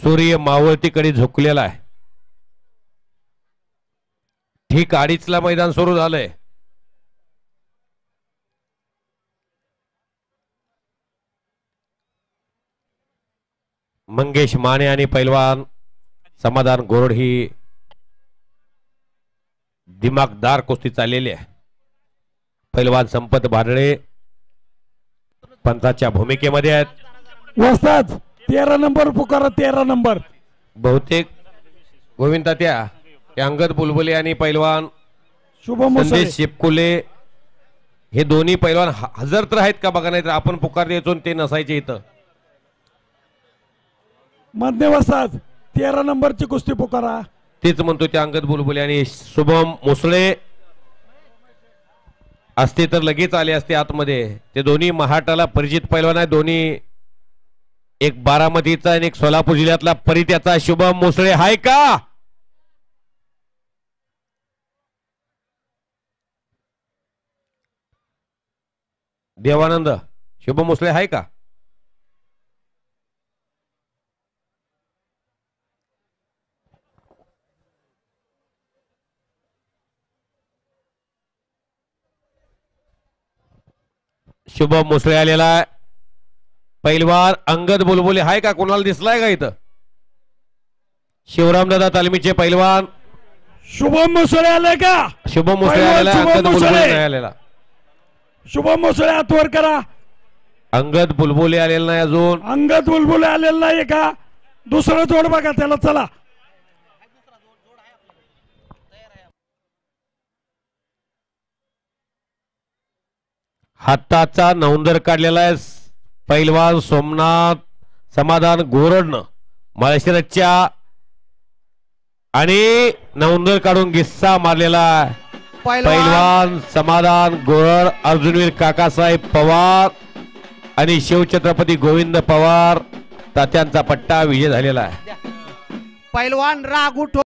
सूर्य मावळतीकडे झुकलेला आहे. ठीक 2:30ला मैदान सुरू झालंय. मंगेश माने आणि पैलवान समाधान गोरड ही दिमागदार कुस्ती चाललेली आहे. पैलवान संपत भाडळे पंचाच्या भूमिकेमध्ये आहेत. वस्ताद 13 नंबर पुकारा 13 नंबर. बहुतेक गोविंदा त्या अंगद बुलबुले आणि पैलवान शुभम संदेश शिपकुले हे दोन्ही पैलवान हजर तर आहेत का बघा, नाही तर आपण पुकार द्यायचो ते नसायचे इथं. मधने वस्ताद 13 नंबरची कुस्ती पुकारा. तेच म्हणतो ते अंगद बुलबुले आणि शुभम मुसळे असते तर लगेच आले असते आतमध्ये. ते दोन्ही महाटाला परिचित पैलवान आहे. दोन्ही एक बारामतीचा आणि एक सोलापूर जिल्ह्यातला परित्याचा शुभम मुसळे हाय का? देवानंद शुभम मुसळे हाय का? शुभम मुसळे आलेला आहे. पैलवान अंगद बुलबुले हाय का? कोणाला दिसलाय का इथं? शिवरामदादा तालमीचे पैलवान शुभम मुसळे आले का? शुभम मुसळे आलेला, अंगद बुलबुले नाही आलेला. शुभम मुसळे हातवर करा. अंगद बुलबुले आलेला नाही अजून. अंगद बुलबुले आलेला नाही का? दुसरं जोड बघा त्याला. चला हाताचा नौंदर काढलेला आहे पैलवान सोमनाथ समाधान गोरडनं माळशिरसच्या आणि नौंदर काढून गिस्सा मारलेला पैलवान समाधान गोरड. अर्जुनवीर काकासाहेब पवार आणि शिवछत्रपती गोविंद पवार तात्यांचा पट्टा विजय झालेला आहे. पैलवान राघू